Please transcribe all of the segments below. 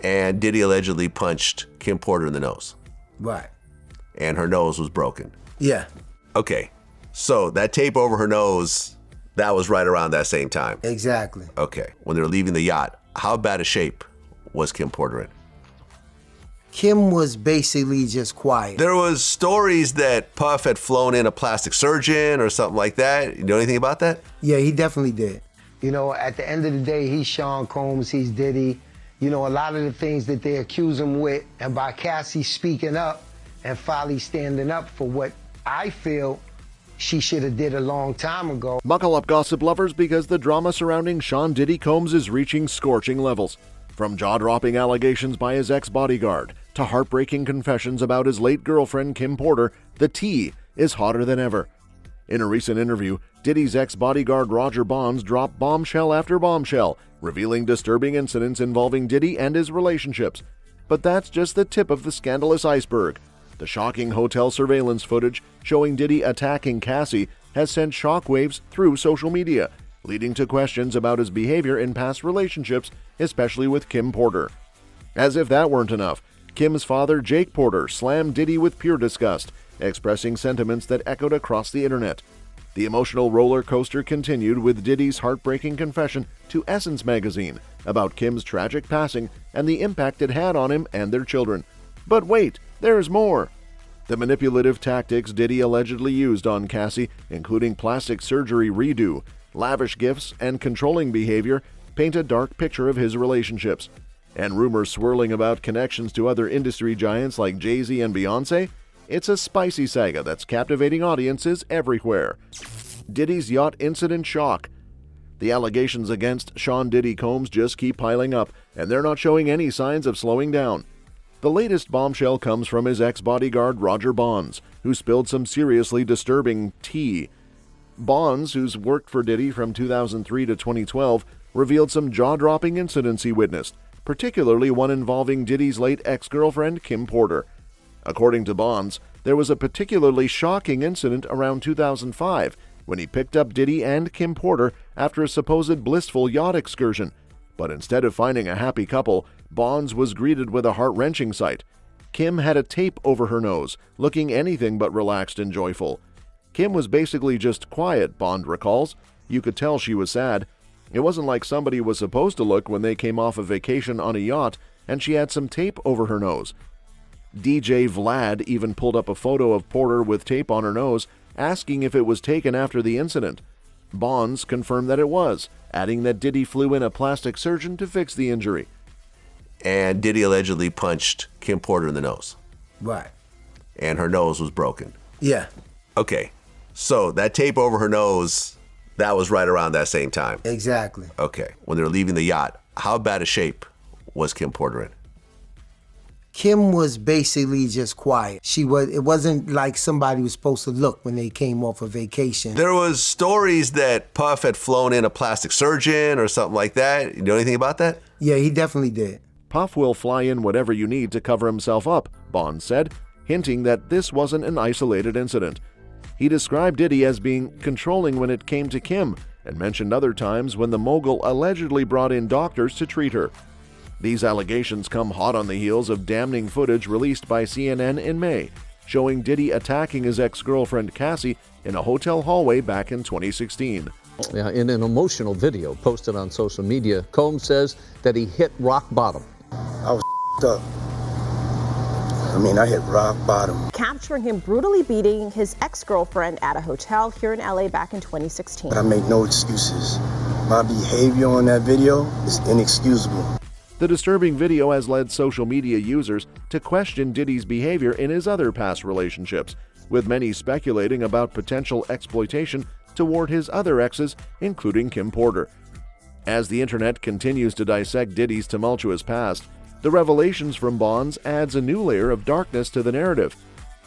And Diddy allegedly punched Kim Porter in the nose. Right. And her nose was broken. Yeah. Okay. So that tape over her nose, that was right around that same time. Exactly. Okay. When they were leaving the yacht, how bad a shape was Kim Porter in? Kim was basically just quiet. There was stories that Puff had flown in a plastic surgeon or something like that. You know anything about that? Yeah, he definitely did. You know, at the end of the day, he's Sean Combs, he's Diddy. You know, a lot of the things that they accuse him with, and by Cassie speaking up and finally standing up for what I feel she should have did a long time ago. Buckle up, gossip lovers, because the drama surrounding Sean Diddy Combs is reaching scorching levels. From jaw-dropping allegations by his ex-bodyguard to heartbreaking confessions about his late girlfriend Kim Porter, the tea is hotter than ever. In a recent interview, Diddy's ex-bodyguard Roger Bonds dropped bombshell after bombshell, revealing disturbing incidents involving Diddy and his relationships. But that's just the tip of the scandalous iceberg. The shocking hotel surveillance footage showing Diddy attacking Cassie has sent shockwaves through social media, leading to questions about his behavior in past relationships, especially with Kim Porter. As if that weren't enough, Kim's father, Jake Porter, slammed Diddy with pure disgust, expressing sentiments that echoed across the internet. The emotional roller coaster continued with Diddy's heartbreaking confession to Essence magazine about Kim's tragic passing and the impact it had on him and their children. But wait, there's more. The manipulative tactics Diddy allegedly used on Cassie, including plastic surgery redo, lavish gifts, and controlling behavior, paint a dark picture of his relationships. And rumors swirling about connections to other industry giants like Jay-Z and Beyoncé? It's a spicy saga that's captivating audiences everywhere. Diddy's yacht incident shock. The allegations against Sean Diddy Combs just keep piling up, and they're not showing any signs of slowing down. The latest bombshell comes from his ex-bodyguard Roger Bonds, who spilled some seriously disturbing tea. Bonds, who's worked for Diddy from 2003 to 2012, revealed some jaw-dropping incidents he witnessed, particularly one involving Diddy's late ex-girlfriend Kim Porter. According to Bonds, there was a particularly shocking incident around 2005 when he picked up Diddy and Kim Porter after a supposed blissful yacht excursion. But instead of finding a happy couple, Bonds was greeted with a heart-wrenching sight. Kim had a tape over her nose, looking anything but relaxed and joyful. Kim was basically just quiet, Bond recalls. You could tell she was sad. It wasn't like somebody was supposed to look when they came off a vacation on a yacht, and she had some tape over her nose. DJ Vlad even pulled up a photo of Porter with tape on her nose, asking if it was taken after the incident. Bonds confirmed that it was, adding that Diddy flew in a plastic surgeon to fix the injury. And Diddy allegedly punched Kim Porter in the nose. Right. And her nose was broken. Yeah. Okay. So that tape over her nose, that was right around that same time. Exactly. Okay. When they were leaving the yacht, how bad a shape was Kim Porter in? Kim was basically just quiet. It wasn't like somebody was supposed to look when they came off a vacation. There was stories that Puff had flown in a plastic surgeon or something like that. You know anything about that? Yeah, he definitely did. Puff will fly in whatever you need to cover himself up, Bond said, hinting that this wasn't an isolated incident. He described Diddy as being controlling when it came to Kim and mentioned other times when the mogul allegedly brought in doctors to treat her. These allegations come hot on the heels of damning footage released by CNN in May, showing Diddy attacking his ex-girlfriend Cassie in a hotel hallway back in 2016. In an emotional video posted on social media, Combs says that he hit rock bottom. I was up. I hit rock bottom. Capturing him brutally beating his ex-girlfriend at a hotel here in LA back in 2016. But I make no excuses. My behavior on that video is inexcusable. The disturbing video has led social media users to question Diddy's behavior in his other past relationships, with many speculating about potential exploitation toward his other exes, including Kim Porter. As the internet continues to dissect Diddy's tumultuous past, the revelations from Bonds adds a new layer of darkness to the narrative.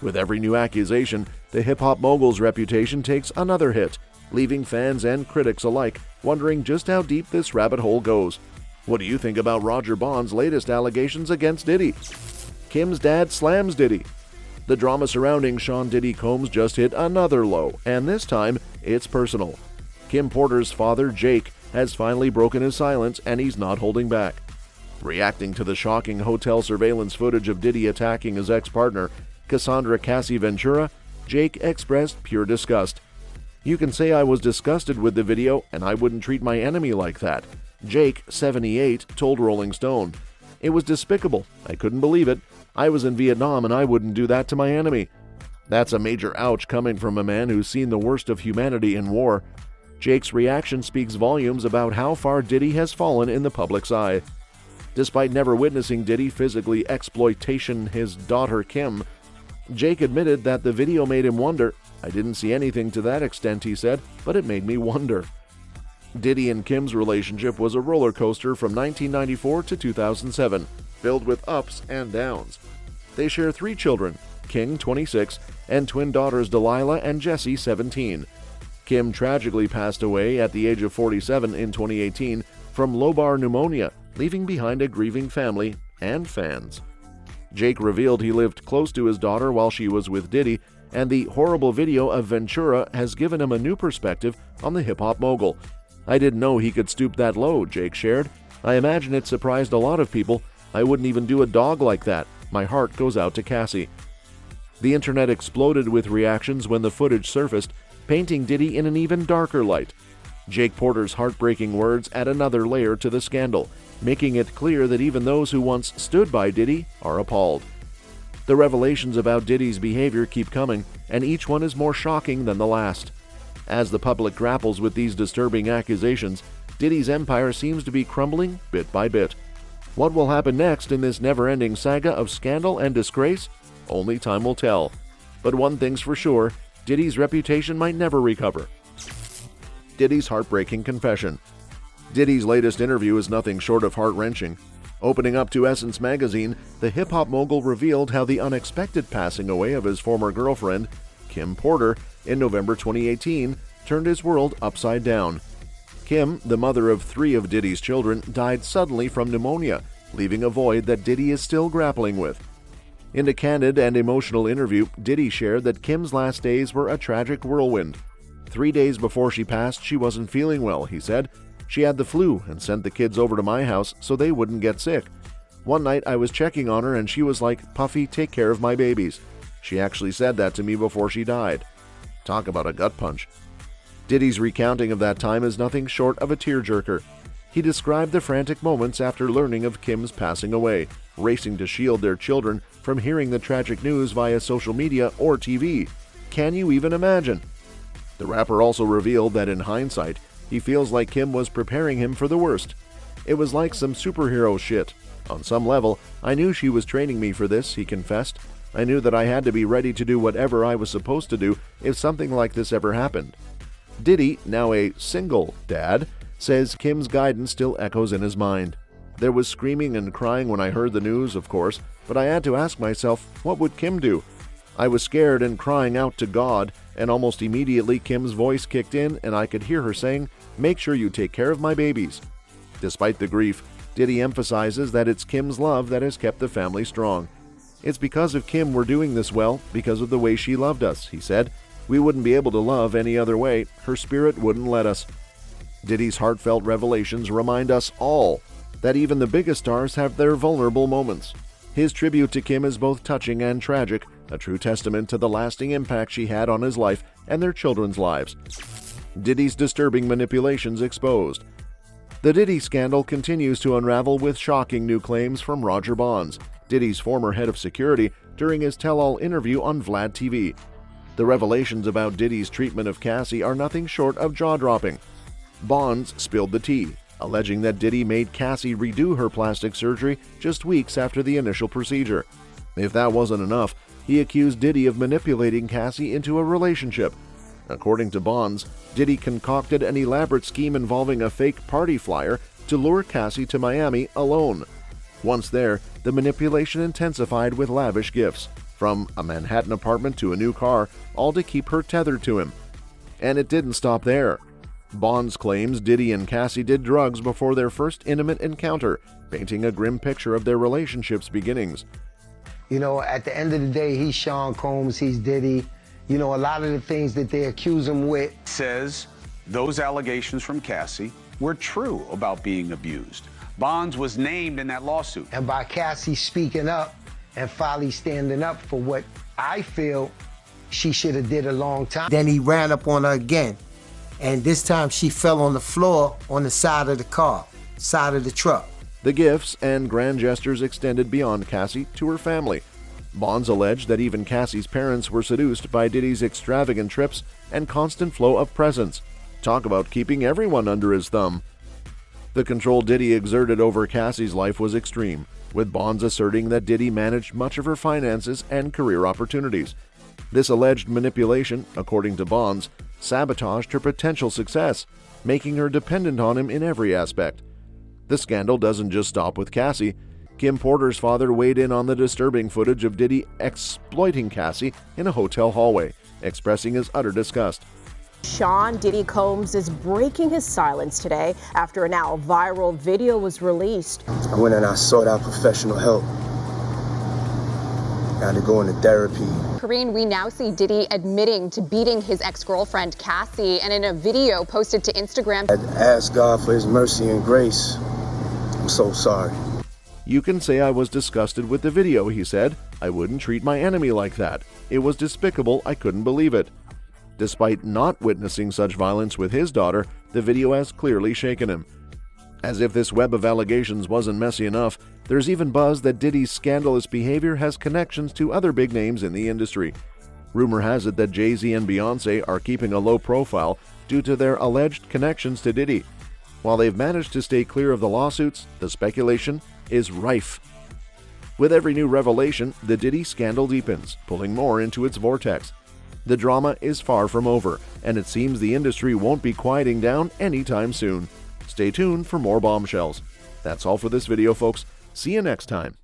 With every new accusation, the hip-hop mogul's reputation takes another hit, leaving fans and critics alike wondering just how deep this rabbit hole goes. What do you think about Roger Bonds' latest allegations against Diddy? Kim's dad slams Diddy. The drama surrounding Sean Diddy Combs just hit another low, and this time, it's personal. Kim Porter's father, Jake, has finally broken his silence, and he's not holding back. Reacting to the shocking hotel surveillance footage of Diddy attacking his ex-partner, Cassie Ventura, Jake expressed pure disgust. "You can say I was disgusted with the video, and I wouldn't treat my enemy like that," Jake, 78, told Rolling Stone. "It was despicable. I couldn't believe it. I was in Vietnam and I wouldn't do that to my enemy." That's a major ouch coming from a man who's seen the worst of humanity in war. Jake's reaction speaks volumes about how far Diddy has fallen in the public's eye. Despite never witnessing Diddy physically exploitation his daughter Kim, Jake admitted that the video made him wonder. "I didn't see anything to that extent," he said, "but it made me wonder." Diddy and Kim's relationship was a roller coaster from 1994 to 2007, filled with ups and downs. They share 3 children, King, 26, and twin daughters Delilah and Jessie, 17. Kim tragically passed away at the age of 47 in 2018 from lobar pneumonia, leaving behind a grieving family and fans. Jake revealed he lived close to his daughter while she was with Diddy, and the horrible video of Ventura has given him a new perspective on the hip-hop mogul. "I didn't know he could stoop that low," Jake shared. "I imagine it surprised a lot of people. I wouldn't even do a dog like that. My heart goes out to Cassie." The internet exploded with reactions when the footage surfaced, painting Diddy in an even darker light. Jake Porter's heartbreaking words add another layer to the scandal, making it clear that even those who once stood by Diddy are appalled. The revelations about Diddy's behavior keep coming, and each one is more shocking than the last. As the public grapples with these disturbing accusations, Diddy's empire seems to be crumbling bit by bit. What will happen next in this never-ending saga of scandal and disgrace? Only time will tell. But one thing's for sure, Diddy's reputation might never recover. Diddy's heartbreaking confession. Diddy's latest interview is nothing short of heart-wrenching. Opening up to Essence magazine, the hip-hop mogul revealed how the unexpected passing away of his former girlfriend, Kim Porter, in November 2018, turned his world upside down. Kim, the mother of 3 of Diddy's children, died suddenly from pneumonia, leaving a void that Diddy is still grappling with. In a candid and emotional interview, Diddy shared that Kim's last days were a tragic whirlwind. 3 days before she passed, she wasn't feeling well, he said. She had the flu and sent the kids over to my house so they wouldn't get sick. One night I was checking on her and she was like, "Puffy, take care of my babies." She actually said that to me before she died. Talk about a gut punch. Diddy's recounting of that time is nothing short of a tearjerker. He described the frantic moments after learning of Kim's passing away, racing to shield their children from hearing the tragic news via social media or TV. Can you even imagine? The rapper also revealed that in hindsight, he feels like Kim was preparing him for the worst. "It was like some superhero shit. On some level, I knew she was training me for this," he confessed. "I knew that I had to be ready to do whatever I was supposed to do if something like this ever happened." Diddy, now a single dad, says Kim's guidance still echoes in his mind. "There was screaming and crying when I heard the news, of course, but I had to ask myself, what would Kim do? I was scared and crying out to God, and almost immediately Kim's voice kicked in and I could hear her saying, 'Make sure you take care of my babies.'" Despite the grief, Diddy emphasizes that it's Kim's love that has kept the family strong. "It's because of Kim we're doing this well, because of the way she loved us," he said. "We wouldn't be able to love any other way. Her spirit wouldn't let us." Diddy's heartfelt revelations remind us all that even the biggest stars have their vulnerable moments. His tribute to Kim is both touching and tragic, a true testament to the lasting impact she had on his life and their children's lives. Diddy's disturbing manipulations exposed. The Diddy scandal continues to unravel with shocking new claims from Roger Bonds, Diddy's former head of security, during his tell-all interview on Vlad TV. The revelations about Diddy's treatment of Cassie are nothing short of jaw-dropping. Bonds spilled the tea, alleging that Diddy made Cassie redo her plastic surgery just weeks after the initial procedure. If that wasn't enough, he accused Diddy of manipulating Cassie into a relationship. According to Bonds, Diddy concocted an elaborate scheme involving a fake party flyer to lure Cassie to Miami alone. Once there, the manipulation intensified with lavish gifts, from a Manhattan apartment to a new car, all to keep her tethered to him. And it didn't stop there. Bonds claims Diddy and Cassie did drugs before their first intimate encounter, painting a grim picture of their relationship's beginnings. You know, at the end of the day, he's Sean Combs, he's Diddy. You know, a lot of the things that they accuse him with. Says those allegations from Cassie were true about being abused. Bonds was named in that lawsuit. And by Cassie speaking up and finally standing up for what I feel she should have did a long time. Then he ran up on her again. And this time she fell on the floor on the side of the car, side of the truck. The gifts and grand gestures extended beyond Cassie to her family. Bonds alleged that even Cassie's parents were seduced by Diddy's extravagant trips and constant flow of presents. Talk about keeping everyone under his thumb. The control Diddy exerted over Cassie's life was extreme, with Bonds asserting that Diddy managed much of her finances and career opportunities. This alleged manipulation, according to Bonds, sabotaged her potential success, making her dependent on him in every aspect. The scandal doesn't just stop with Cassie. Kim Porter's father weighed in on the disturbing footage of Diddy exploiting Cassie in a hotel hallway, expressing his utter disgust. Sean Diddy Combs is breaking his silence today after a now viral video was released. I went and I sought out professional help. I had to go into therapy. Karine, we now see Diddy admitting to beating his ex-girlfriend Cassie, and in a video posted to Instagram, I had to ask God for his mercy and grace. I'm so sorry. You can say I was disgusted with the video, he said. I wouldn't treat my enemy like that. It was despicable, I couldn't believe it. Despite not witnessing such violence with his daughter, the video has clearly shaken him. As if this web of allegations wasn't messy enough, there's even buzz that Diddy's scandalous behavior has connections to other big names in the industry. Rumor has it that Jay-Z and Beyoncé are keeping a low profile due to their alleged connections to Diddy. While they've managed to stay clear of the lawsuits, the speculation is rife. With every new revelation, the Diddy scandal deepens, pulling more into its vortex. The drama is far from over, and it seems the industry won't be quieting down anytime soon. Stay tuned for more bombshells. That's all for this video, folks. See you next time.